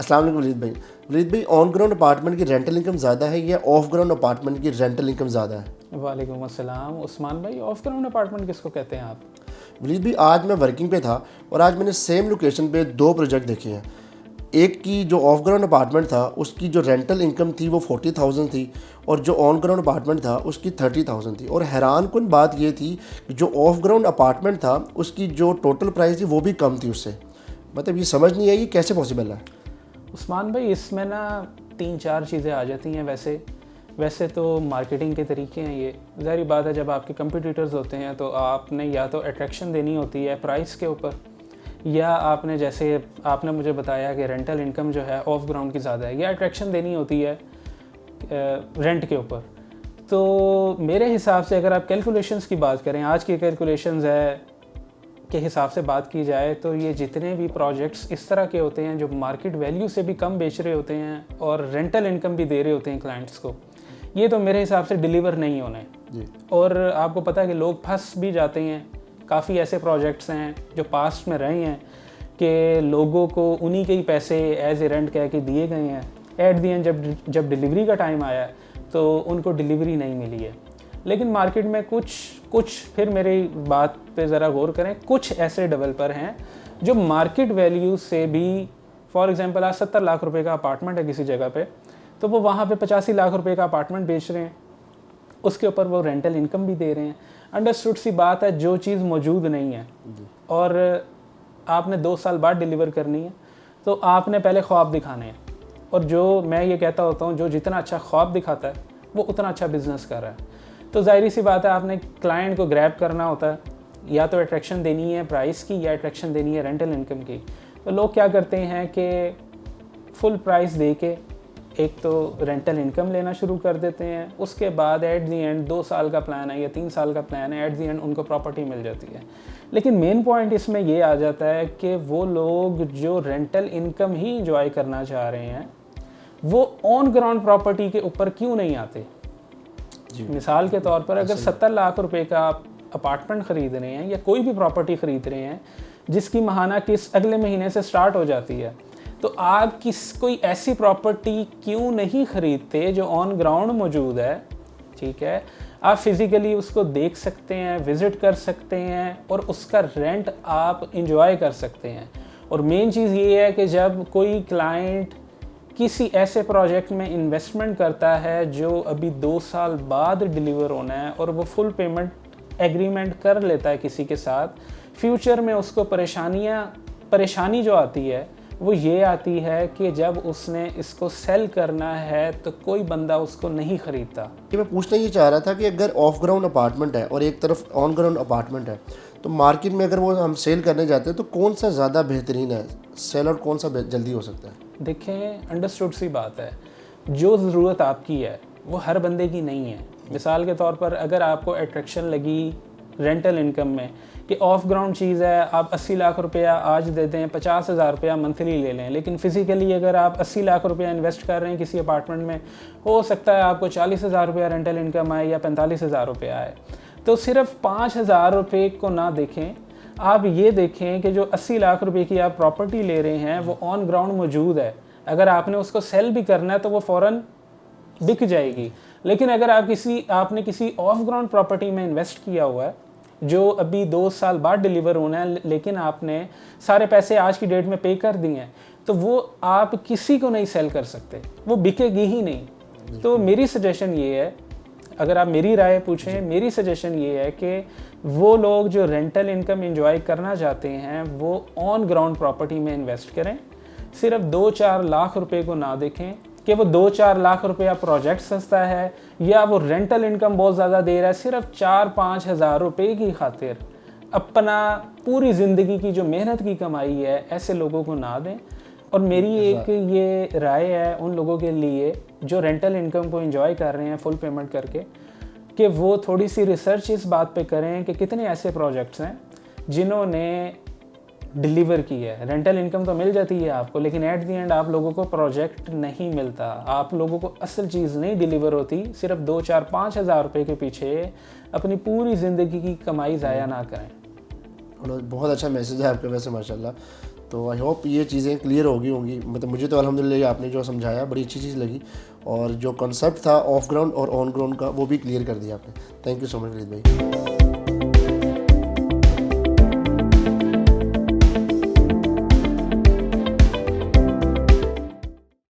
अस्सलाम वालेकुम वलीद भाई ऑन ग्राउंड अपार्टमेंट की रेंटल इनकम ज़्यादा है या ऑफ ग्राउंड अपार्टमेंट की रेंटल इनकम ज़्यादा है? वालेकुम अस्सलाम उस्मान भाई, ऑफ ग्राउंड अपार्टमेंट किसको कहते हैं आप? वलीद भाई आज मैं वर्किंग पे था और आज मैंने सेम लोकेशन पे दो प्रोजेक्ट देखे हैं। एक की जो ऑफ ग्राउंड अपार्टमेंट था उसकी जो रेंटल इनकम थी वो 40,000 थी और जो ऑन ग्राउंड अपार्टमेंट था उसकी 30,000 थी। और हैरान कुन बात ये थी कि जो ऑफ ग्राउंड अपार्टमेंट था उसकी जो टोटल प्राइस थी वो भी कम थी उससे। मतलब ये समझ नहीं आई कैसे पॉसिबल है। उस्मान भाई, इसमें ना 3-4 चीज़ें आ जाती हैं। वैसे तो मार्केटिंग के तरीके हैं। ये ज़ाहिर बात है, जब आपके कंपटीटर्स होते हैं तो आपने या तो अट्रैक्शन देनी होती है प्राइस के ऊपर, या आपने जैसे आपने मुझे बताया कि रेंटल इनकम जो है ऑफ ग्राउंड की ज़्यादा है, या अट्रैक्शन देनी होती है रेंट के ऊपर। तो मेरे हिसाब से अगर आप कैलकुलेशंस की बात करें, आज की कैलकुलेशंस है के हिसाब से बात की जाए तो ये जितने भी प्रोजेक्ट्स इस तरह के होते हैं जो मार्केट वैल्यू से भी कम बेच रहे होते हैं और रेंटल इनकम भी दे रहे होते हैं क्लाइंट्स को, ये तो मेरे हिसाब से डिलीवर नहीं होने। और आपको पता है कि लोग फंस भी जाते हैं। काफ़ी ऐसे प्रोजेक्ट्स हैं जो पास्ट में रहे हैं कि लोगों को उन्हीं के ही पैसे एज ए रेंट कह के दिए गए हैं। एट दी एंड जब डिलीवरी का टाइम आया तो उनको डिलीवरी नहीं मिली है। लेकिन मार्केट में कुछ फिर मेरी बात पे ज़रा गौर करें, कुछ ऐसे डेवलपर हैं जो मार्केट वैल्यू से भी, फॉर एग्जांपल आज 70 लाख रुपए का अपार्टमेंट है किसी जगह पे, तो वो वहाँ पे 85 लाख रुपए का अपार्टमेंट बेच रहे हैं, उसके ऊपर वो रेंटल इनकम भी दे रहे हैं। अंडरस्टूड सी बात है, जो चीज़ मौजूद नहीं है और आपने 2 साल बाद डिलीवर करनी है तो आपने पहले ख्वाब दिखाने हैं। और जो मैं ये कहता होता हूँ, जो जितना अच्छा ख्वाब दिखाता है वो उतना अच्छा बिजनेस कर रहा है। तो जाहिर सी बात है, आपने क्लाइंट को ग्रैब करना होता है, या तो अट्रैक्शन देनी है प्राइस की या अट्रैक्शन देनी है रेंटल इनकम की। तो लोग क्या करते हैं कि फुल प्राइस दे के एक तो रेंटल इनकम लेना शुरू कर देते हैं, उसके बाद एट दी एंड 2 साल का प्लान है या 3 साल का प्लान है, एट दी एंड उनको प्रॉपर्टी मिल जाती है। लेकिन मेन पॉइंट इसमें ये आ जाता है कि वो लोग जो रेंटल इनकम ही इंजॉय करना चाह रहे हैं वो ऑन ग्राउंड प्रॉपर्टी के ऊपर क्यों नहीं आते। मिसाल के तौर पर अगर 70 लाख रुपए का आप अपार्टमेंट खरीद रहे हैं या कोई भी प्रॉपर्टी खरीद रहे हैं जिसकी महाना किस्त अगले महीने से स्टार्ट हो जाती है, तो आप कोई ऐसी प्रॉपर्टी क्यों नहीं खरीदते जो ऑन ग्राउंड मौजूद है। ठीक है, आप फिज़िकली उसको देख सकते हैं, विज़िट कर सकते हैं और उसका रेंट आप इंजॉय कर सकते हैं। और मेन चीज़ ये है कि जब कोई क्लाइंट किसी ऐसे प्रोजेक्ट में इन्वेस्टमेंट करता है जो अभी 2 साल बाद डिलीवर होना है और वो फुल पेमेंट एग्रीमेंट कर लेता है किसी के साथ, फ्यूचर में उसको परेशानी जो आती है वो ये आती है कि जब उसने इसको सेल करना है तो कोई बंदा उसको नहीं खरीदता। कि मैं पूछना ये चाह रहा था कि अगर ऑफ ग्राउंड अपार्टमेंट है और एक तरफ ऑन ग्राउंड अपार्टमेंट है, तो मार्केट में अगर वो हम सेल करने जाते हैं तो कौन सा ज़्यादा बेहतरीन है सेल और कौन सा जल्दी हो सकता है? देखें, अंडरस्टूड सी बात है, जो ज़रूरत आपकी है वो हर बंदे की नहीं है। मिसाल के तौर पर अगर आपको अट्रैक्शन लगी रेंटल इनकम में कि ऑफ ग्राउंड चीज़ है, आप 80 लाख रुपया आज दे दें, 50,000 रुपया मंथली ले लें, लेकिन फ़िज़िकली अगर आप 80 लाख रुपया इन्वेस्ट कर रहे हैं किसी अपार्टमेंट में, हो सकता है आपको 40,000 रुपया रेंटल इनकम आए या 45,000 रुपया आए। तो सिर्फ 5,000 रुपये को ना देखें, आप ये देखें कि जो 80 लाख रुपए की आप प्रॉपर्टी ले रहे हैं वो ऑन ग्राउंड मौजूद है। अगर आपने उसको सेल भी करना है तो वो फ़ौरन बिक जाएगी। लेकिन अगर आपने किसी ऑफ ग्राउंड प्रॉपर्टी में इन्वेस्ट किया हुआ है जो अभी 2 साल बाद डिलीवर होना है, लेकिन आपने सारे पैसे आज की डेट में पे कर दिए हैं, तो वो आप किसी को नहीं सेल कर सकते, वो बिकेगी ही नहीं। तो मेरी सजेशन ये है, अगर आप मेरी राय पूछें, मेरी सजेशन ये है कि वो लोग जो रेंटल इनकम एंजॉय करना चाहते हैं वो ऑन ग्राउंड प्रॉपर्टी में इन्वेस्ट करें। सिर्फ 2-4 लाख रुपए को ना देखें कि वो 2-4 लाख रुपया प्रोजेक्ट सस्ता है या वो रेंटल इनकम बहुत ज़्यादा दे रहा है। सिर्फ 4-5 हज़ार रुपये की खातिर अपना पूरी ज़िंदगी की जो मेहनत की कमाई है ऐसे लोगों को ना दें। और मेरी एक ये राय है उन लोगों के लिए जो रेंटल इनकम को एंजॉय कर रहे हैं फुल पेमेंट करके, कि वो थोड़ी सी रिसर्च इस बात पे करें कि कितने ऐसे प्रोजेक्ट्स हैं जिन्होंने डिलीवर की है। रेंटल इनकम तो मिल जाती है आपको, लेकिन एट दी एंड आप लोगों को प्रोजेक्ट नहीं मिलता, आप लोगों को असल चीज़ नहीं डिलीवर होती। सिर्फ 2-4-5 हज़ार रुपये के पीछे अपनी पूरी ज़िंदगी की कमाई ज़ाया ना करें। बहुत अच्छा मैसेज है आपका वैसे माशाल्लाह। तो आई होप ये चीज़ें क्लियर होंगी। मतलब मुझे तो अल्हम्दुलिल्लाह आपने जो समझाया बड़ी अच्छी चीज़ लगी, और जो कॉन्सेप्ट था ऑफ ग्राउंड और ऑन ग्राउंड का वो भी क्लियर कर दिया आपने। Thank you so much Walid भाई।